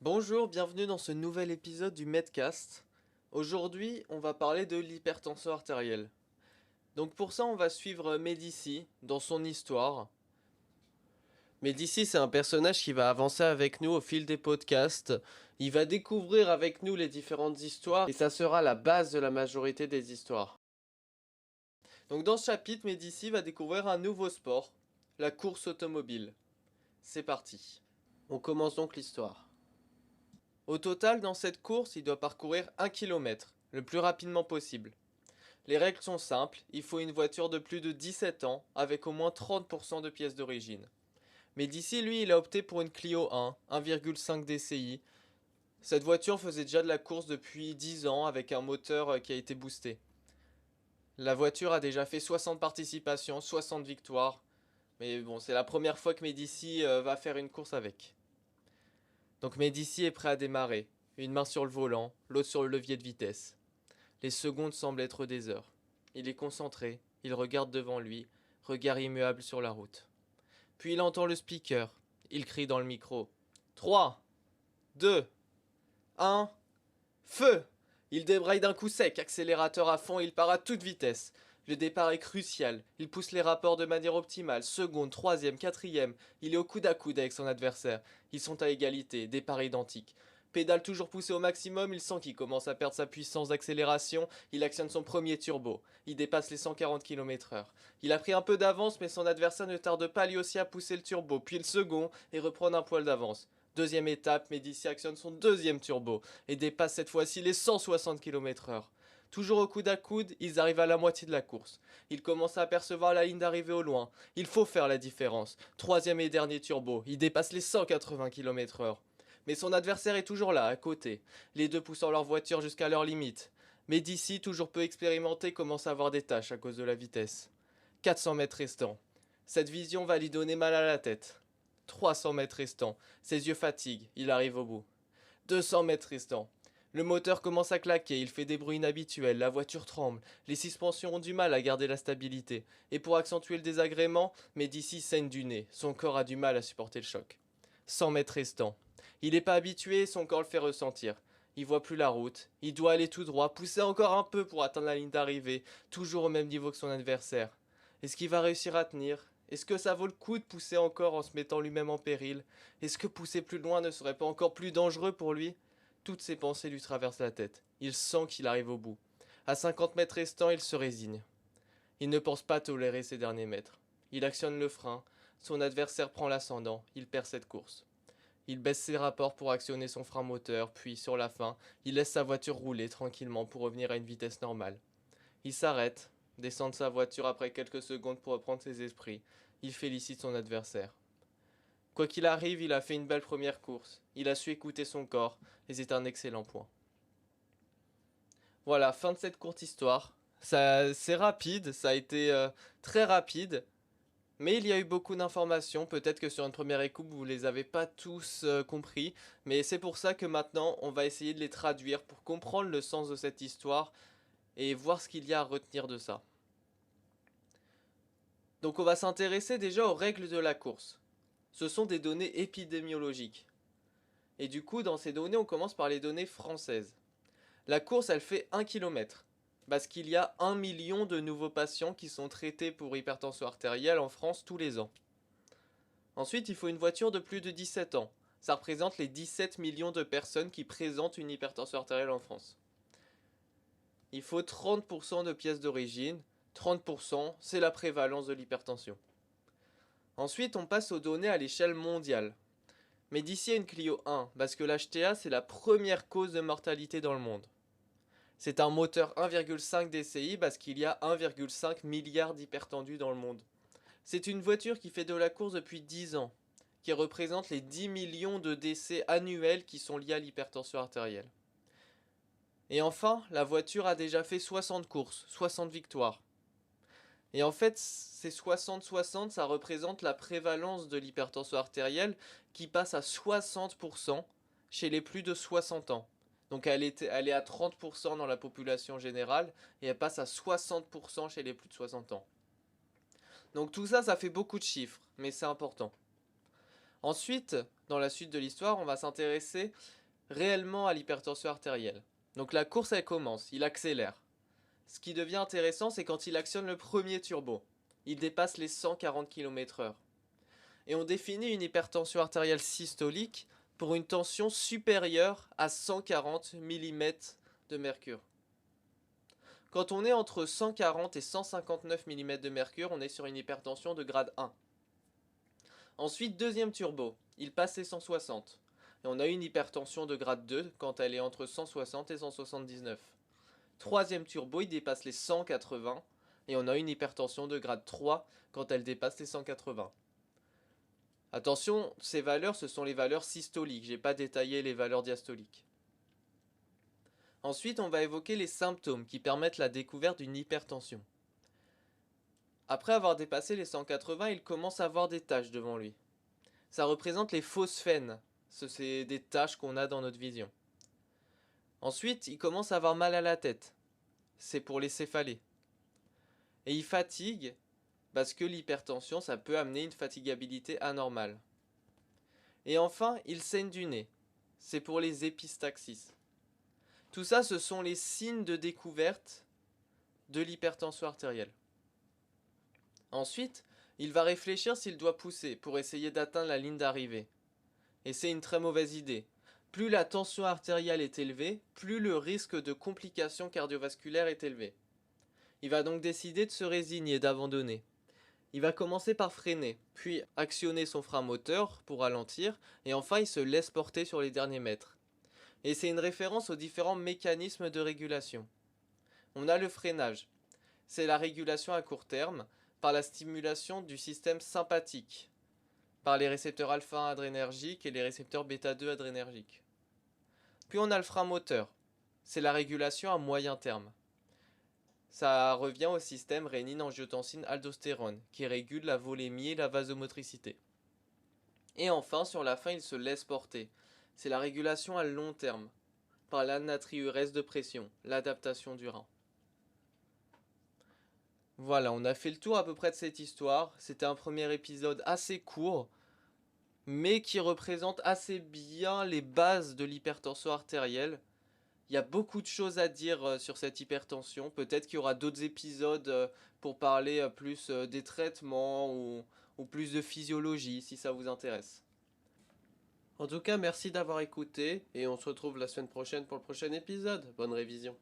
Bonjour, bienvenue dans ce nouvel épisode du Medcast. Aujourd'hui, on va parler de l'hypertension artérielle. Donc pour ça, on va suivre Médicis dans son histoire. Médicis, c'est un personnage qui va avancer avec nous au fil des podcasts. Il va découvrir avec nous les différentes histoires et ça sera la base de la majorité des histoires. Donc dans ce chapitre, Médicis va découvrir un nouveau sport, la course automobile. C'est parti. On commence donc l'histoire. Au total, dans cette course, il doit parcourir 1 km, le plus rapidement possible. Les règles sont simples, il faut une voiture de plus de 17 ans, avec au moins 30% de pièces d'origine. Mais d'ici, lui, il a opté pour une Clio 1, 1,5 DCI. Cette voiture faisait déjà de la course depuis 10 ans, avec un moteur qui a été boosté. La voiture a déjà fait 60 participations, 60 victoires. Mais bon, c'est la première fois que Médicis va faire une course avec. Donc Médicis est prêt à démarrer. Une main sur le volant, l'autre sur le levier de vitesse. Les secondes semblent être des heures. Il est concentré, il regarde devant lui, regard immuable sur la route. Puis il entend le speaker. Il crie dans le micro. 3, 2, 1, feu! Il débraye d'un coup sec, accélérateur à fond, il part à toute vitesse. Le départ est crucial, il pousse les rapports de manière optimale, seconde, troisième, quatrième, il est au coude à coude avec son adversaire. Ils sont à égalité, départ identique. Pédale toujours poussée au maximum, il sent qu'il commence à perdre sa puissance d'accélération, il actionne son premier turbo. Il dépasse les 140 km/h. Il a pris un peu d'avance, mais son adversaire ne tarde pas lui aussi à pousser le turbo, puis le second, et reprendre un poil d'avance. Deuxième étape, Médicis actionne son deuxième turbo et dépasse cette fois-ci les 160 km/h. Toujours au coude à coude, ils arrivent à la moitié de la course. Ils commencent à apercevoir la ligne d'arrivée au loin. Il faut faire la différence. Troisième et dernier turbo, il dépasse les 180 km/h. Mais son adversaire est toujours là, à côté, les deux poussant leur voiture jusqu'à leur limite. Médicis, toujours peu expérimenté, commence à avoir des tâches à cause de la vitesse. 400 mètres restants. Cette vision va lui donner mal à la tête. 300 mètres restants. Ses yeux fatiguent, il arrive au bout. 200 mètres restants. Le moteur commence à claquer, il fait des bruits inhabituels, la voiture tremble, les suspensions ont du mal à garder la stabilité. Et pour accentuer le désagrément, Médicis saigne du nez, son corps a du mal à supporter le choc. 100 mètres restants. Il n'est pas habitué, son corps le fait ressentir. Il voit plus la route, il doit aller tout droit, pousser encore un peu pour atteindre la ligne d'arrivée, toujours au même niveau que son adversaire. Est-ce qu'il va réussir à tenir? Est-ce que ça vaut le coup de pousser encore en se mettant lui-même en péril? Est-ce que pousser plus loin ne serait pas encore plus dangereux pour lui? Toutes ces pensées lui traversent la tête. Il sent qu'il arrive au bout. À 50 mètres restants, il se résigne. Il ne pense pas tolérer ces derniers mètres. Il actionne le frein. Son adversaire prend l'ascendant. Il perd cette course. Il baisse ses rapports pour actionner son frein moteur, puis, sur la fin, il laisse sa voiture rouler tranquillement pour revenir à une vitesse normale. Il s'arrête, descend de sa voiture après quelques secondes pour reprendre ses esprits. Il félicite son adversaire. Quoi qu'il arrive, il a fait une belle première course. Il a su écouter son corps, et c'est un excellent point. Voilà, fin de cette courte histoire. C'est rapide, ça a été très rapide, mais il y a eu beaucoup d'informations. Peut-être que sur une première écoute, vous les avez pas tous compris, mais c'est pour ça que maintenant, on va essayer de les traduire pour comprendre le sens de cette histoire et voir ce qu'il y a à retenir de ça. Donc on va s'intéresser déjà aux règles de la course. Ce sont des données épidémiologiques. Et du coup, dans ces données, on commence par les données françaises. La course, elle fait 1 km. Parce qu'il y a 1 million de nouveaux patients qui sont traités pour hypertension artérielle en France tous les ans. Ensuite, il faut une voiture de plus de 17 ans. Ça représente les 17 millions de personnes qui présentent une hypertension artérielle en France. Il faut 30% de pièces d'origine. 30%, c'est la prévalence de l'hypertension. Ensuite, on passe aux données à l'échelle mondiale. Mais d'ici à une Clio 1, parce que l'HTA, c'est la première cause de mortalité dans le monde. C'est un moteur 1,5 DCI parce qu'il y a 1,5 milliard d'hypertendus dans le monde. C'est une voiture qui fait de la course depuis 10 ans, qui représente les 10 millions de décès annuels qui sont liés à l'hypertension artérielle. Et enfin, la voiture a déjà fait 60 courses, 60 victoires. Et en fait, ces 60-60, ça représente la prévalence de l'hypertension artérielle qui passe à 60% chez les plus de 60 ans. Donc elle est à 30% dans la population générale et elle passe à 60% chez les plus de 60 ans. Donc tout ça, ça fait beaucoup de chiffres, mais c'est important. Ensuite, dans la suite de l'histoire, on va s'intéresser réellement à l'hypertension artérielle. Donc la course, elle commence, il accélère. Ce qui devient intéressant, c'est quand il actionne le premier turbo. Il dépasse les 140 km/h. Et on définit une hypertension artérielle systolique pour une tension supérieure à 140 mm de mercure. Quand on est entre 140 et 159 mm de mercure, on est sur une hypertension de grade 1. Ensuite, deuxième turbo, il passe les 160. Et on a une hypertension de grade 2 quand elle est entre 160 et 179. Troisième turbo, il dépasse les 180. Et on a une hypertension de grade 3 quand elle dépasse les 180. Attention, ces valeurs, ce sont les valeurs systoliques. Je n'ai pas détaillé les valeurs diastoliques. Ensuite, on va évoquer les symptômes qui permettent la découverte d'une hypertension. Après avoir dépassé les 180, il commence à avoir des taches devant lui. Ça représente les phosphènes. C'est des taches qu'on a dans notre vision. Ensuite, il commence à avoir mal à la tête. C'est pour les céphalées. Et il fatigue parce que l'hypertension, ça peut amener une fatigabilité anormale. Et enfin, il saigne du nez. C'est pour les épistaxis. Tout ça, ce sont les signes de découverte de l'hypertension artérielle. Ensuite, il va réfléchir s'il doit pousser pour essayer d'atteindre la ligne d'arrivée. Et c'est une très mauvaise idée. Plus la tension artérielle est élevée, plus le risque de complications cardiovasculaires est élevé. Il va donc décider de se résigner, d'abandonner. Il va commencer par freiner, puis actionner son frein moteur pour ralentir, et enfin il se laisse porter sur les derniers mètres. Et c'est une référence aux différents mécanismes de régulation. On a le freinage. C'est la régulation à court terme par la stimulation du système sympathique, par les récepteurs alpha-1 adrénergiques et les récepteurs bêta-2 adrénergiques. Puis on a le frein moteur. C'est la régulation à moyen terme. Ça revient au système rénine-angiotensine-aldostérone, qui régule la volémie et la vasomotricité. Et enfin, sur la fin, il se laisse porter. C'est la régulation à long terme, par l'anatriurèse de pression, l'adaptation du rein. Voilà, on a fait le tour à peu près de cette histoire. C'était un premier épisode assez court, mais qui représente assez bien les bases de l'hypertension artérielle. Il y a beaucoup de choses à dire sur cette hypertension. Peut-être qu'il y aura d'autres épisodes pour parler plus des traitements ou plus de physiologie si ça vous intéresse. En tout cas, merci d'avoir écouté et on se retrouve la semaine prochaine pour le prochain épisode. Bonne révision.